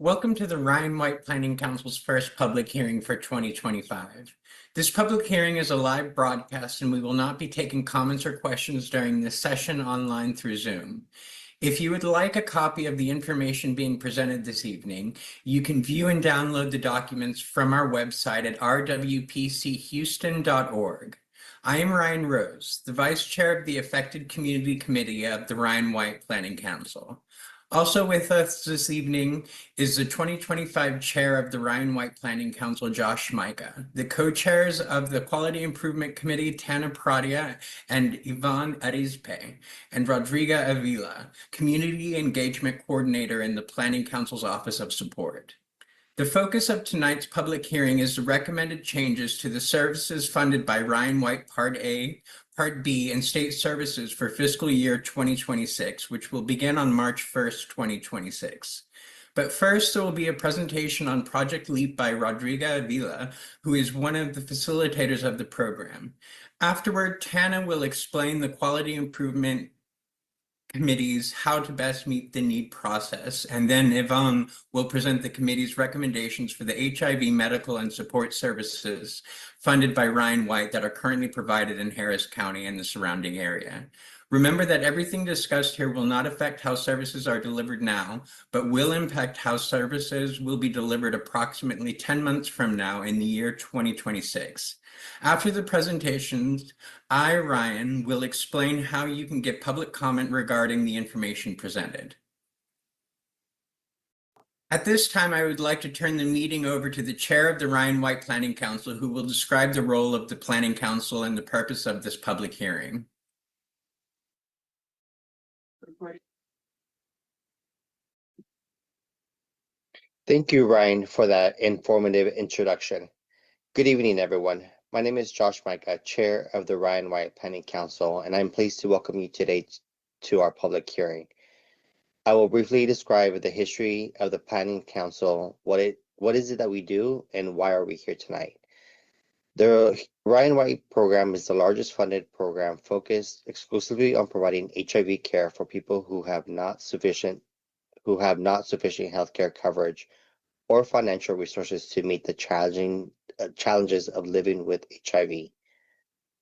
Welcome to the Ryan White Planning Council's first public hearing for 2025. This public hearing is a live broadcast and we will not be taking comments or questions during this session online through Zoom. If you would like a copy of the information being presented this evening, you can view and download the documents from our website at rwpchouston.org. I am Ryan Rose, the Vice Chair of the Affected Community Committee of the Ryan White Planning Council. Also with us this evening is the 2025 Chair of the Ryan White Planning Council, Josh Micah, the co-chairs of the Quality Improvement Committee, Tana Pradia and Ivan Arizpe, and Rodriga Avila, Community Engagement Coordinator in the Planning Council's Office of Support. The focus of tonight's public hearing is the recommended changes to the services funded by Ryan White Part A, Part B, and state services for fiscal year 2026, which will begin on March 1st, 2026. But first, there will be a presentation on Project LEAP by Rodriga Avila, who is one of the facilitators of the program. Afterward, Tana will explain the quality improvement committees how to best meet the need process, and then Ivan will present the committee's recommendations for the HIV medical and support services funded by Ryan White that are currently provided in Harris County and the surrounding area. Remember that everything discussed here will not affect how services are delivered now, but will impact how services will be delivered approximately 10 months from now in the year 2026. After the presentations, Ryan, will explain how you can get public comment regarding the information presented. At this time, I would like to turn the meeting over to the Chair of the Ryan White Planning Council, who will describe the role of the Planning Council and the purpose of this public hearing. Thank you, Ryan, for that informative introduction. Good evening, everyone. My name is Josh Micah, Chair of the Ryan White Planning Council, and I'm pleased to welcome you today to our public hearing. I will briefly describe the history of the Planning Council, what is it that we do, and why are we here tonight. The Ryan White program is the largest funded program focused exclusively on providing HIV care for people who have not sufficient healthcare coverage or financial resources to meet the challenges of living with HIV.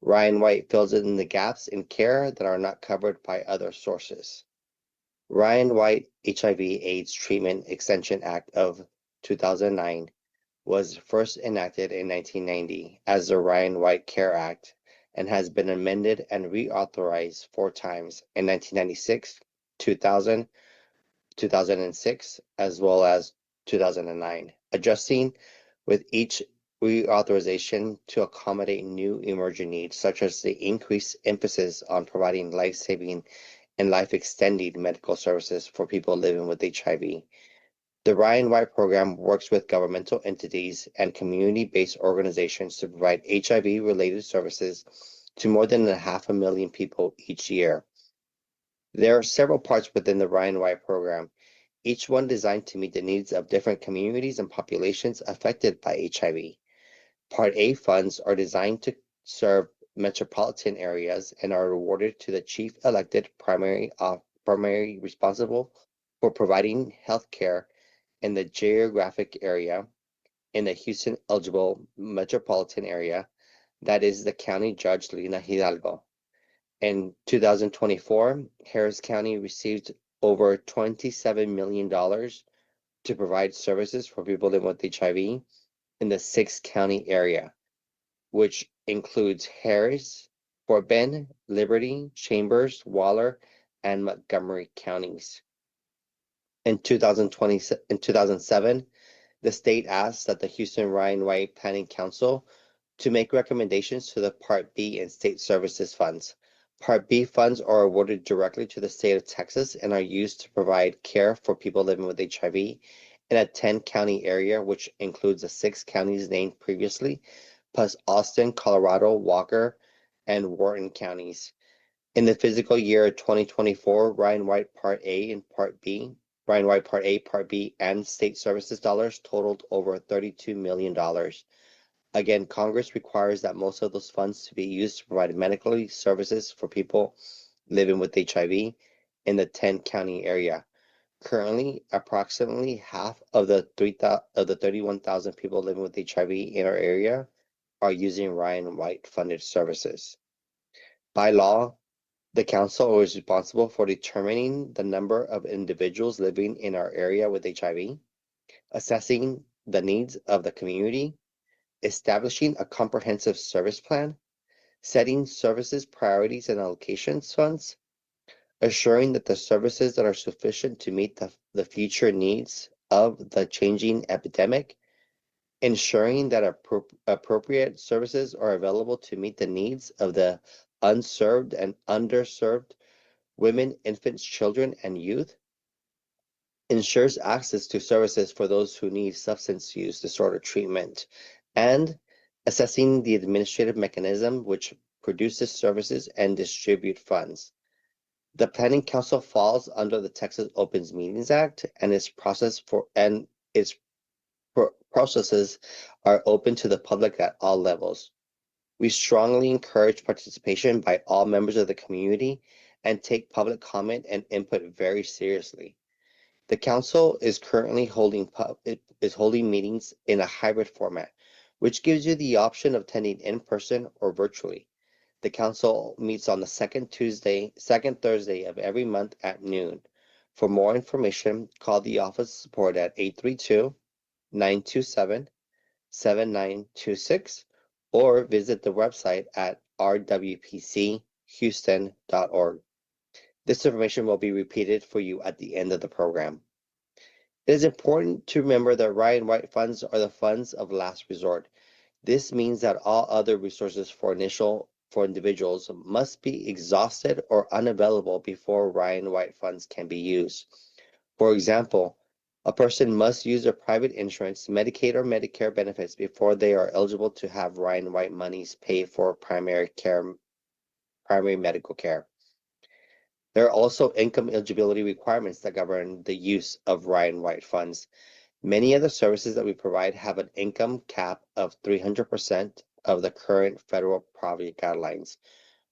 Ryan White fills in the gaps in care that are not covered by other sources. Ryan White HIV/AIDS Treatment Extension Act of 2009 was first enacted in 1990 as the Ryan White Care Act and has been amended and reauthorized 4 times in 1996, 2000, 2006, as well as 2009, adjusting with each reauthorization to accommodate new emerging needs, such as the increased emphasis on providing life-saving and life-extending medical services for people living with HIV. The Ryan White program works with governmental entities and community-based organizations to provide HIV-related services to more than 500,000 people each year. There are several parts within the Ryan White program, each one designed to meet the needs of different communities and populations affected by HIV. Part A funds are designed to serve metropolitan areas and are awarded to the chief elected primary responsible for providing health care in the geographic area in the Houston eligible metropolitan area, that is the county judge Lina Hidalgo. In 2024, Harris County received over $27 million to provide services for people living with HIV in the 6-county area, which includes Harris, Fort Bend, Liberty, Chambers, Waller, and Montgomery counties. In 2007, the state asked that the Houston Ryan White Planning Council to make recommendations to the Part B and state services funds. Part B funds are awarded directly to the state of Texas and are used to provide care for people living with HIV in a 10-county area, which includes the 6 counties named previously, plus Austin, Colorado, Walker, and Wharton counties. In the fiscal year 2024, Ryan White Part A, Part B, and state services dollars totaled over $32 million. Again, Congress requires that most of those funds to be used to provide medical services for people living with HIV in the 10-county area. Currently, approximately half of the 31,000 people living with HIV in our area are using Ryan White funded services. By law, the council is responsible for determining the number of individuals living in our area with HIV, assessing the needs of the community, establishing a comprehensive service plan, setting services priorities and allocations funds, assuring that the services that are sufficient to meet the future needs of the changing epidemic, ensuring that appropriate services are available to meet the needs of the unserved and underserved women, infants, children, and youth, ensures access to services for those who need substance use disorder treatment, and assessing the administrative mechanism which produces services and distribute funds. The Planning Council falls under the Texas Opens Meetings Act and its processes are open to the public at all levels. We strongly encourage participation by all members of the community and take public comment and input very seriously. The council is currently holding meetings in a hybrid format, which gives you the option of attending in person or virtually. The council meets on the second Thursday of every month at noon. For more information, call the office of support at 832-927-7926 or visit the website at rwpchouston.org. This information will be repeated for you at the end of the program. It is important to remember that Ryan White funds are the funds of last resort. This means that all other resources for individuals must be exhausted or unavailable before Ryan White funds can be used. For example, a person must use their private insurance, Medicaid or Medicare benefits before they are eligible to have Ryan White monies pay for primary medical care. There are also income eligibility requirements that govern the use of Ryan White funds. Many of the services that we provide have an income cap of 300% of the current federal poverty guidelines,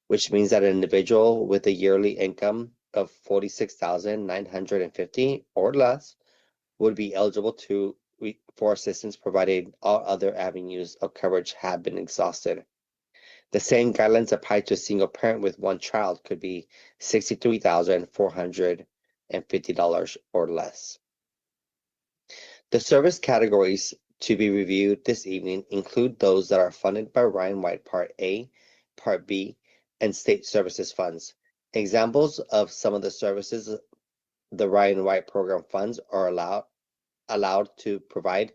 which means that an individual with a yearly income of $46,950 or less would be eligible for assistance provided all other avenues of coverage have been exhausted. The same guidelines apply to a single parent with one child could be $63,450 or less. The service categories to be reviewed this evening include those that are funded by Ryan White Part A, Part B, and state services funds. Examples of some of the services the Ryan White program funds are allowed to provide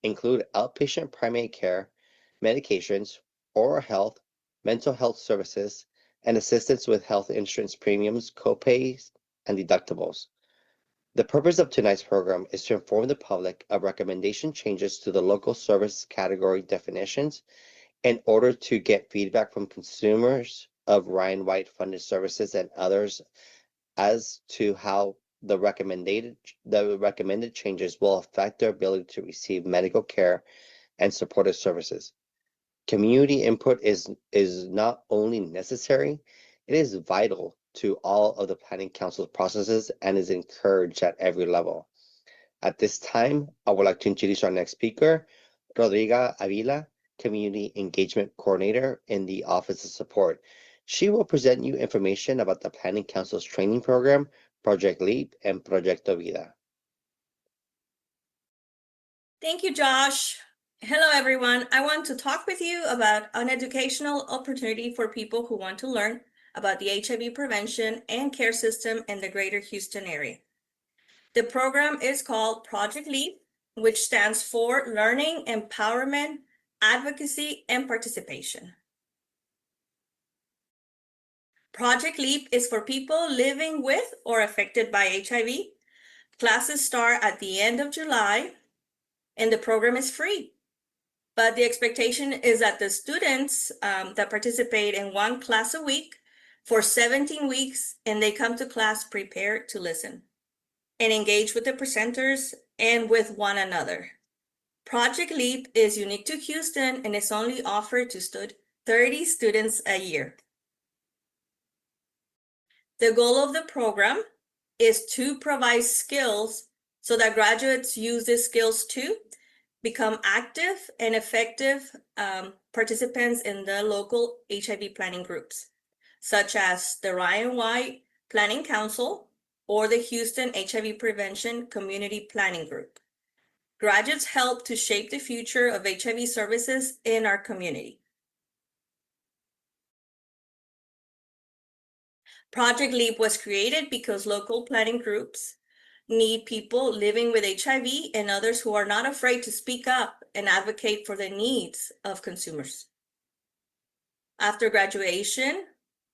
include outpatient primary care, medications, oral health, mental health services, and assistance with health insurance premiums, copays, and deductibles. The purpose of tonight's program is to inform the public of recommendation changes to the local service category definitions in order to get feedback from consumers of Ryan White funded services and others as to how the recommended changes will affect their ability to receive medical care and supportive services. Community input is not only necessary, it is vital to all of the Planning Council's processes and is encouraged at every level. At this time, I would like to introduce our next speaker, Rodriga Avila, Community Engagement Coordinator in the Office of Support. She will present you information about the Planning Council's training program, Project LEAP, and Proyecto Vida. Thank you, Josh. Hello, everyone. I want to talk with you about an educational opportunity for people who want to learn about the HIV prevention and care system in the greater Houston area. The program is called Project LEAP, which stands for Learning, Empowerment, Advocacy, and Participation. Project LEAP is for people living with or affected by HIV. Classes start at the end of July, and the program is free. But the expectation is that the students that participate in one class a week for 17 weeks, and they come to class prepared to listen and engage with the presenters and with one another. Project LEAP is unique to Houston and is only offered to 30 students a year. The goal of the program is to provide skills so that graduates use these skills to become active and effective participants in the local HIV planning groups, such as the Ryan White Planning Council or the Houston HIV Prevention Community Planning Group. Graduates help to shape the future of HIV services in our community. Project LEAP was created because local planning groups need people living with HIV and others who are not afraid to speak up and advocate for the needs of consumers. After graduation,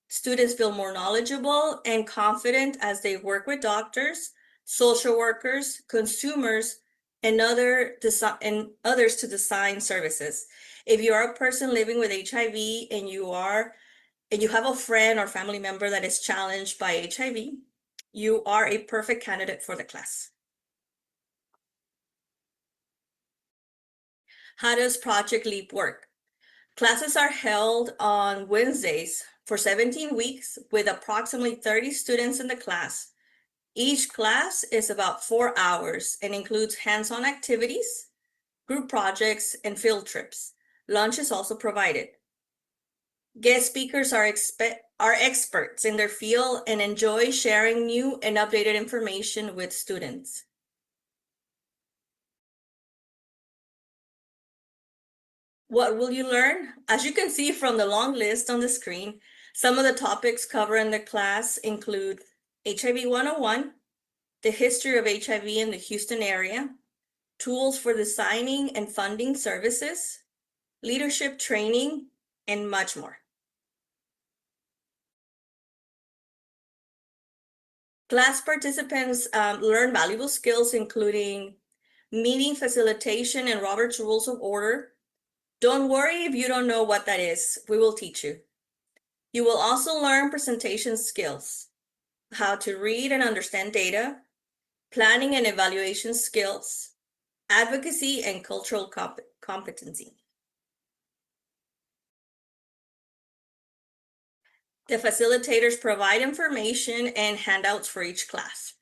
students feel more knowledgeable and confident as they work with doctors, social workers, consumers, and others to design services. If you are a person living with HIV and you have a friend or family member that is challenged by HIV, you are a perfect candidate for the class. How does Project LEAP work? Classes are held on Wednesdays for 17 weeks with approximately 30 students in the class. Each class is about 4 hours and includes hands-on activities, group projects, and field trips. Lunch is also provided. Guest speakers are experts in their field and enjoy sharing new and updated information with students. What will you learn? As you can see from the long list on the screen, some of the topics covered in the class include HIV 101, the history of HIV in the Houston area, tools for designing and funding services, leadership training, and much more. Class participants learn valuable skills including meeting facilitation and Robert's Rules of Order. Don't worry if you don't know what that is, we will teach you. You will also learn presentation skills, how to read and understand data, planning and evaluation skills, advocacy, and cultural competency. The facilitators provide information and handouts for each class.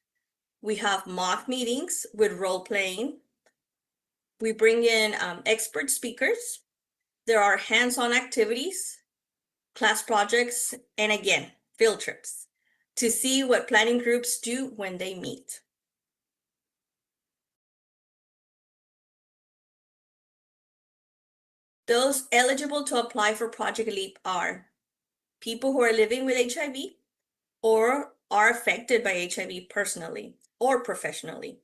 We have mock meetings with role playing. We bring in expert speakers. There are hands-on activities, class projects, and again, field trips to see what planning groups do when they meet. Those eligible to apply for Project LEAP are people who are living with HIV or are affected by HIV personally or professionally,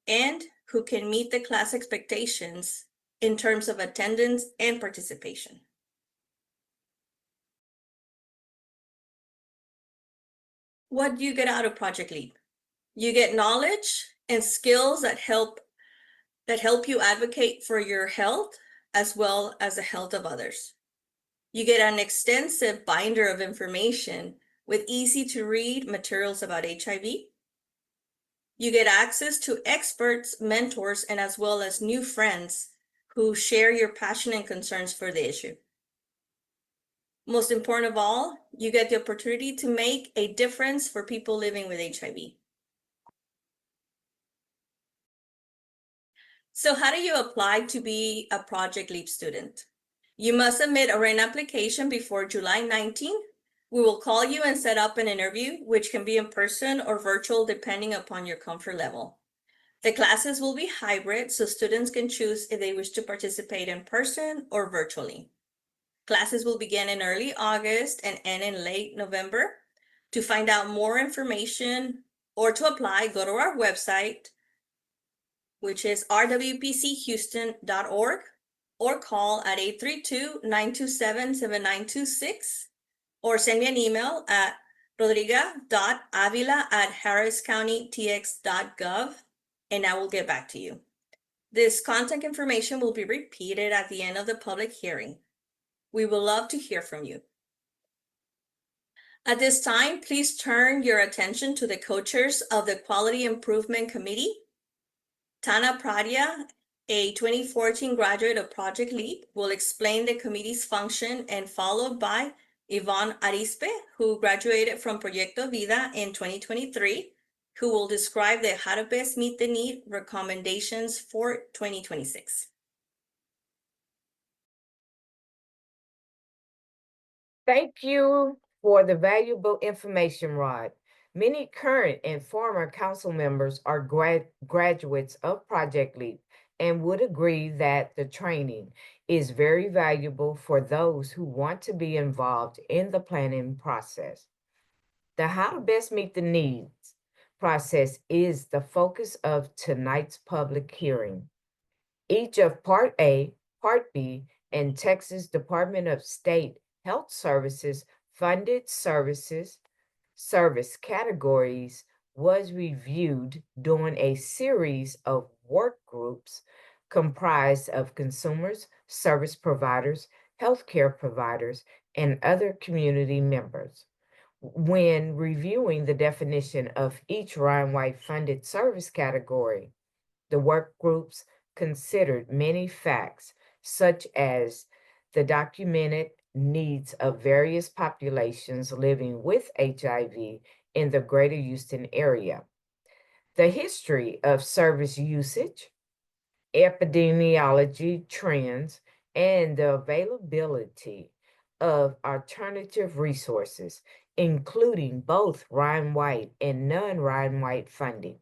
and who can meet the class expectations in terms of attendance and participation. What do you get out of Project LEAP? You get knowledge and skills that help you advocate for your health as well as the health of others. You get an extensive binder of information with easy to read materials about HIV. You get access to experts, mentors, and as well as new friends who share your passion and concerns for the issue. Most important of all, you get the opportunity to make a difference for people living with HIV. So how do you apply to be a Project LEAP student? You must submit a written application before July 19. We will call you and set up an interview, which can be in person or virtual depending upon your comfort level. The classes will be hybrid, so students can choose if they wish to participate in person or virtually. Classes will begin in early August and end in late November. To find out more information or to apply, go to our website, which is rwpchouston.org, or call at 832-927-7926, or send me an email at rodriga.avila@harriscountytx.gov, and I will get back to you. This contact information will be repeated at the end of the public hearing. We would love to hear from you. At this time, please turn your attention to the co-chairs of the Quality Improvement Committee. Tana Pradia, a 2014 graduate of Project LEAP, will explain the committee's function, and followed by Yvonne Arispe, who graduated from Proyecto Vida in 2023. who will describe the How to Best Meet the Need recommendations for 2026. Thank you for the valuable information, Rod. Many current and former council members are graduates of Project LEAP and would agree that the training is very valuable for those who want to be involved in the planning process. The How to Best Meet the Needs process is the focus of tonight's public hearing. Each of Part A, Part B, and Texas Department of State Health Services funded service categories was reviewed during a series of work groups comprised of consumers, service providers, healthcare providers, and other community members. When reviewing the definition of each Ryan White funded service category, the work groups considered many facts, such as the documented needs of various populations living with HIV in the greater Houston area, the history of service usage, epidemiology trends, and the availability of alternative resources, including both Ryan White and non-Ryan White funding.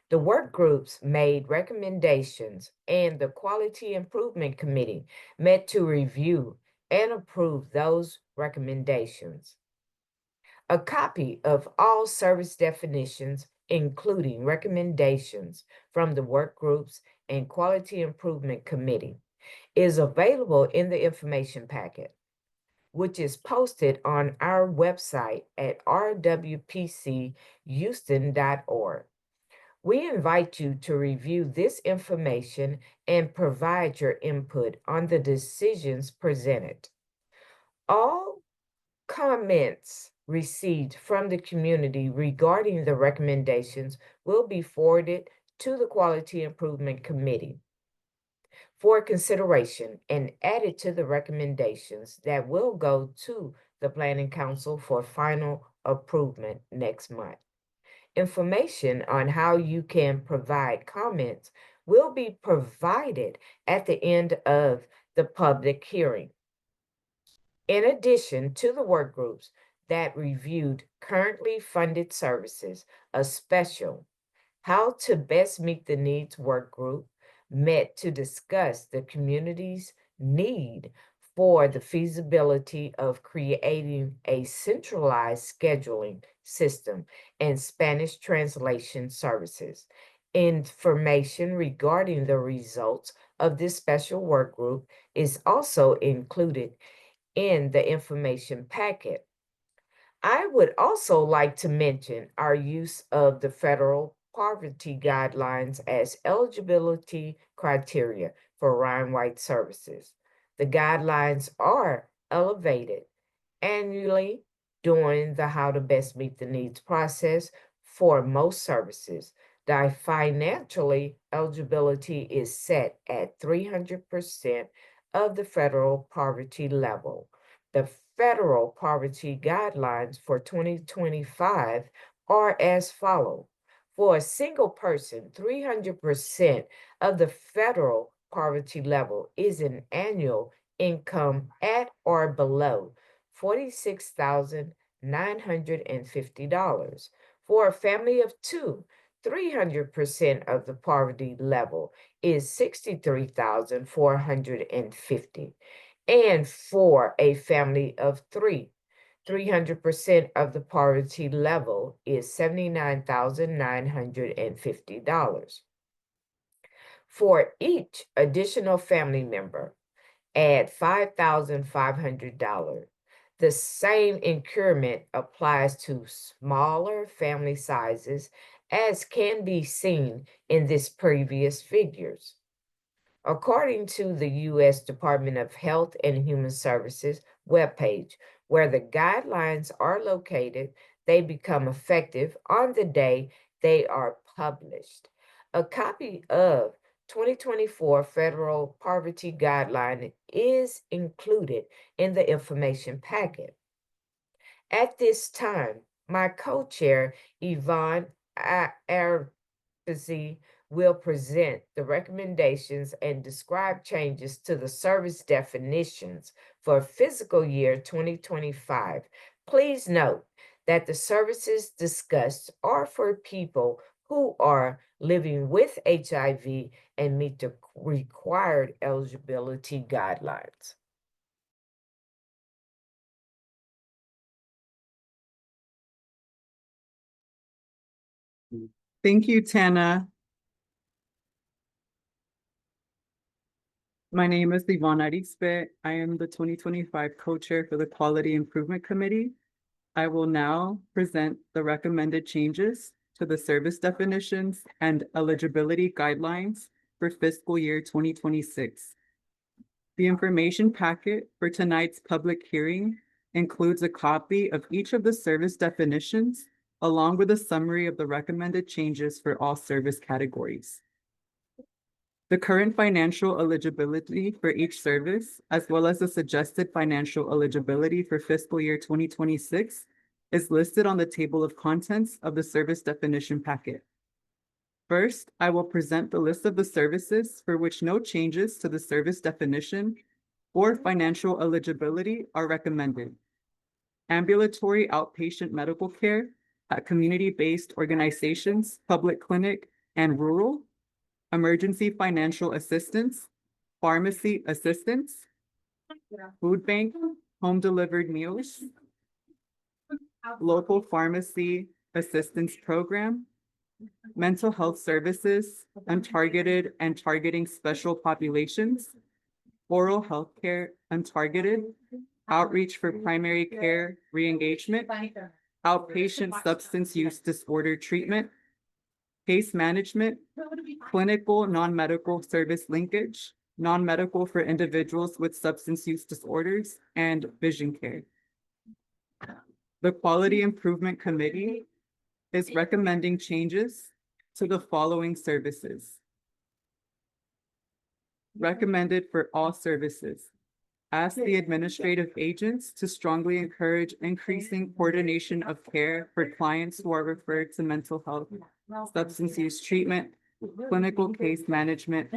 The work groups made recommendations, and the Quality Improvement Committee met to review and approve those recommendations. A copy of all service definitions, including recommendations from the work groups and Quality Improvement Committee, is available in the information packet, which is posted on our website at rwpchouston.org. We invite you to review this information and provide your input on the decisions presented. All comments received from the community regarding the recommendations will be forwarded to the Quality Improvement Committee for consideration and added to the recommendations that will go to the Planning Council for final approval next month. Information on how you can provide comments will be provided at the end of the public hearing. In addition to the work groups that reviewed currently funded services, a special How to Best Meet the Needs work group met to discuss the community's need for the feasibility of creating a centralized scheduling system and Spanish translation services. Information regarding the results of this special work group is also included in the information packet. I would also like to mention our use of the federal poverty guidelines as eligibility criteria for Ryan White services. The guidelines are elevated annually during the How to Best Meet the Needs process for most services. The financially eligibility is set at 300% of the federal poverty level. The federal poverty guidelines for 2025 are as follows. For a single person, 300% of the federal poverty level is an annual income at or below $46,950. For a family of two, 300% of the poverty level is $63,450. And for a family of three, 300% of the poverty level is $79,950. For each additional family member, add $5,500. The same increment applies to smaller family sizes, as can be seen in this previous figures. According to the U.S. Department of Health and Human Services webpage, where the guidelines are located, they become effective on the day they are published. A copy of 2024 Federal Poverty Guideline is included in the information packet. At this time, my co-chair, Yvonne RWPC will present the recommendations and describe changes to the service definitions for fiscal year 2025. Please note that the services discussed are for people who are living with HIV and meet the required eligibility guidelines. Thank you, Tana. My name is Yvonne Arispe. I am the 2025 co-chair for the Quality Improvement Committee. I will now present the recommended changes to the service definitions and eligibility guidelines for fiscal year 2026. The information packet for tonight's public hearing includes a copy of each of the service definitions, along with a summary of the recommended changes for all service categories. The current financial eligibility for each service, as well as the suggested financial eligibility for fiscal year 2026, is listed on the table of contents of the service definition packet. First, I will present the list of the services for which no changes to the service definition or financial eligibility are recommended. Ambulatory outpatient medical care at community-based organizations, public clinic, and rural. Emergency financial assistance, pharmacy assistance, food bank, home delivered meals, local pharmacy assistance program, mental health services, untargeted and targeting special populations, oral health care, untargeted, outreach for primary care re-engagement, outpatient substance use disorder treatment, case management, clinical non-medical service linkage, non-medical for individuals with substance use disorders, and vision care. The Quality Improvement Committee is recommending changes to the following services. Recommended for all services. Ask the administrative agents to strongly encourage increasing coordination of care for clients who are referred to mental health, substance use treatment, clinical case management,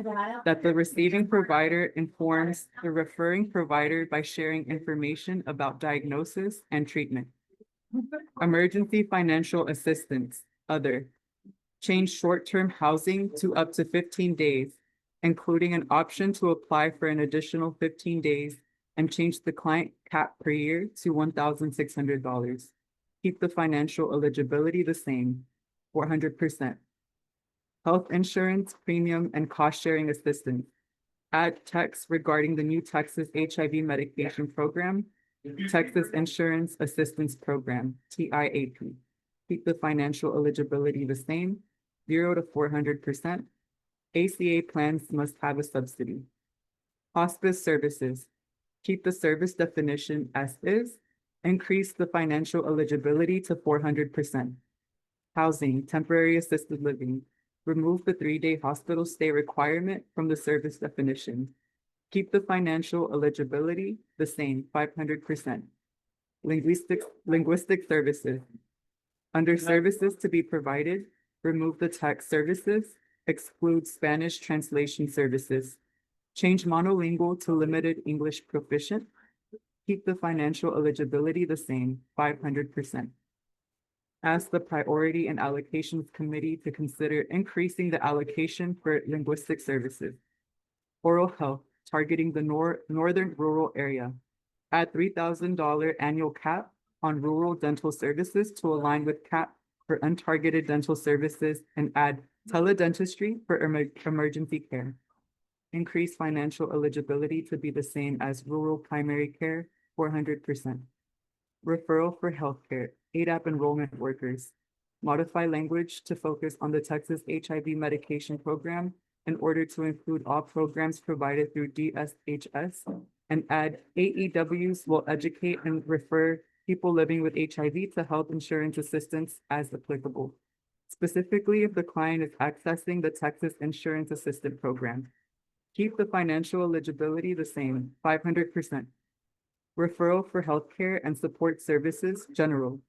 that the receiving provider informs the referring provider by sharing information about diagnosis and treatment. Emergency financial assistance, other. Change short-term housing to up to 15 days, including an option to apply for an additional 15 days and change the client cap per year to $1,600. Keep the financial eligibility the same, 400%. Health insurance, premium, and cost-sharing assistance. Add text regarding the new Texas HIV medication program, Texas Insurance Assistance Program, TIAP. Keep the financial eligibility the same, 0 to 400%. ACA plans must have a subsidy. Hospice services. Keep the service definition as is. Increase the financial eligibility to 400%. Housing, temporary assisted living. Remove the 3-day hospital stay requirement from the service definition. Keep the financial eligibility the same, 500%. Linguistic services. Under services to be provided, remove the text services, exclude Spanish translation services. Change monolingual to limited English proficient. Keep the financial eligibility the same, 500%. Ask the Priority and Allocations Committee to consider increasing the allocation for linguistic services. Oral health, targeting the northern rural area. Add $3,000 annual cap on rural dental services to align with cap for untargeted dental services and add teledentistry for emergency care. Increase financial eligibility to be the same as rural primary care, 400%. Referral for healthcare, ADAP enrollment workers. Modify language to focus on the Texas HIV medication program in order to include all programs provided through DSHS and add AEWs will educate and refer people living with HIV to health insurance assistance as applicable, specifically if the client is accessing the Texas Insurance Assistance Program. Keep the financial eligibility the same, 500%. Referral for healthcare and support services, general.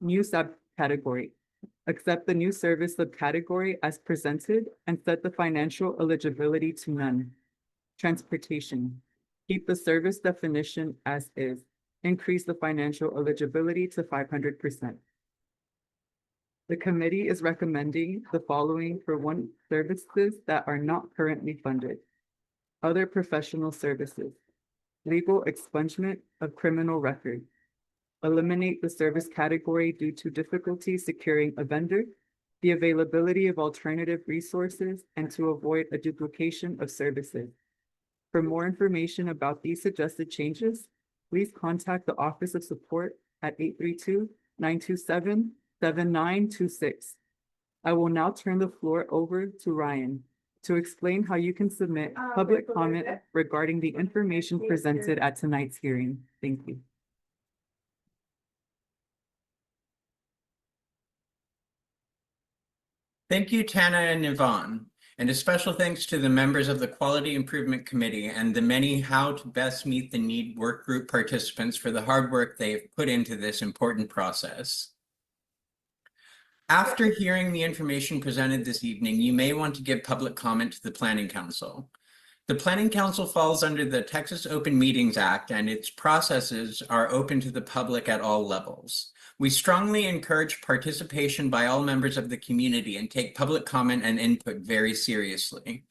New subcategory, Accept the new service subcategory as presented and set the financial eligibility to none. Transportation. Keep the service definition as is. Increase the financial eligibility to 500%. The committee is recommending the following for services that are not currently funded. Other professional services. Legal expungement of criminal record. Eliminate the service category due to difficulty securing a vendor, the availability of alternative resources, and to avoid a duplication of services. For more information about these suggested changes, please contact the Office of Support at 832-927-7926. I will now turn the floor over to Ryan to explain how you can submit public comment regarding the information presented at tonight's hearing. Thank you. Thank you, Tana and Yvonne, and a special thanks to the members of the Quality Improvement Committee and the many How to Best Meet the Need work group participants for the hard work they've put into this important process. After hearing the information presented this evening, you may want to give public comment to the Planning Council. The Planning Council falls under the Texas Open Meetings Act, and its processes are open to the public at all levels. We strongly encourage participation by all members of the community and take public comment and input very seriously.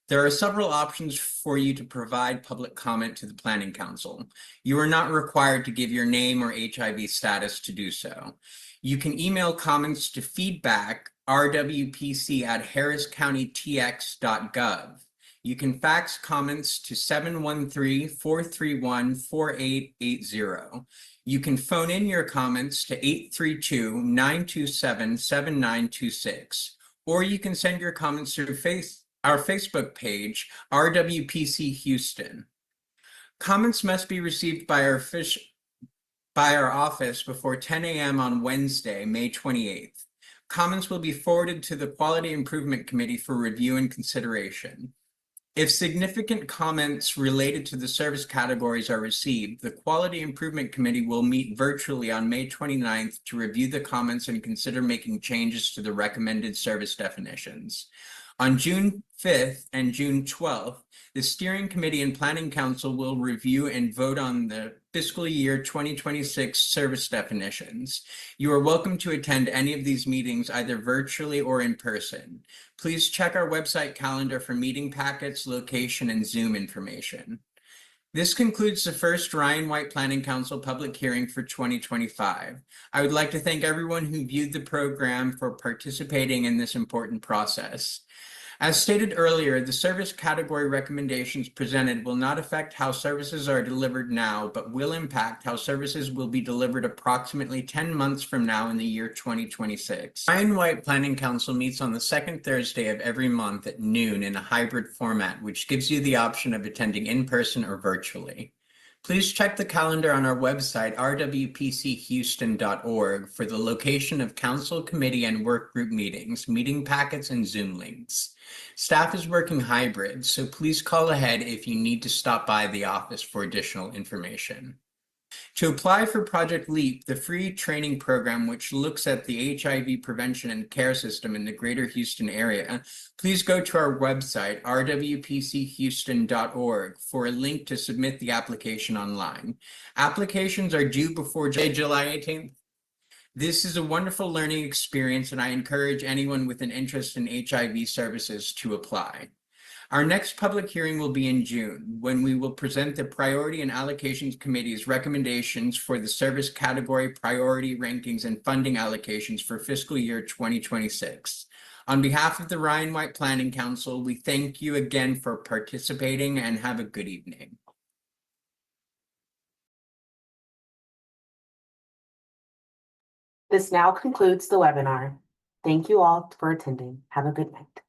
There are several options for you to provide public comment to the Planning Council. You are not required to give your name or HIV status to do so. You can email comments to feedback@rwpc@harriscountytx.gov. You can fax comments to 713-431-4880. You can phone in your comments to 832-927-7926, or you can send your comments through our Facebook page, RWPC Houston. Comments must be received by our office before 10 a.m. on Wednesday, May 28th. Comments will be forwarded to the Quality Improvement Committee for review and consideration. If significant comments related to the service categories are received, the Quality Improvement Committee will meet virtually on May 29th to review the comments and consider making changes to the recommended service definitions. On June 5th and June 12th, the Steering Committee and Planning Council will review and vote on the fiscal year 2026 service definitions. You are welcome to attend any of these meetings either virtually or in person. Please check our website calendar for meeting packets, location, and Zoom information. This concludes the first Ryan White Planning Council public hearing for 2025. I would like to thank everyone who viewed the program for participating in this important process. As stated earlier, the service category recommendations presented will not affect how services are delivered now, but will impact how services will be delivered approximately 10 months from now in the year 2026. Ryan White Planning Council meets on the second Thursday of every month at noon in a hybrid format, which gives you the option of attending in person or virtually. Please check the calendar on our website, rwpchouston.org, for the location of council, committee, and work group meetings, meeting packets, and Zoom links. Staff is working hybrid, so please call ahead if you need to stop by the office for additional information. To apply for Project LEAP, the free training program which looks at the HIV prevention and care system in the greater Houston area, please go to our website, rwpchouston.org, for a link to submit the application online. Applications are due before July 18th. This is a wonderful learning experience, and I encourage anyone with an interest in HIV services to apply. Our next public hearing will be in June, when we will present the Priority and Allocations Committee's recommendations for the service category priority rankings and funding allocations for fiscal year 2026. On behalf of the Ryan White Planning Council, we thank you again for participating and have a good evening. This now concludes the webinar. Thank you all for attending. Have a good night.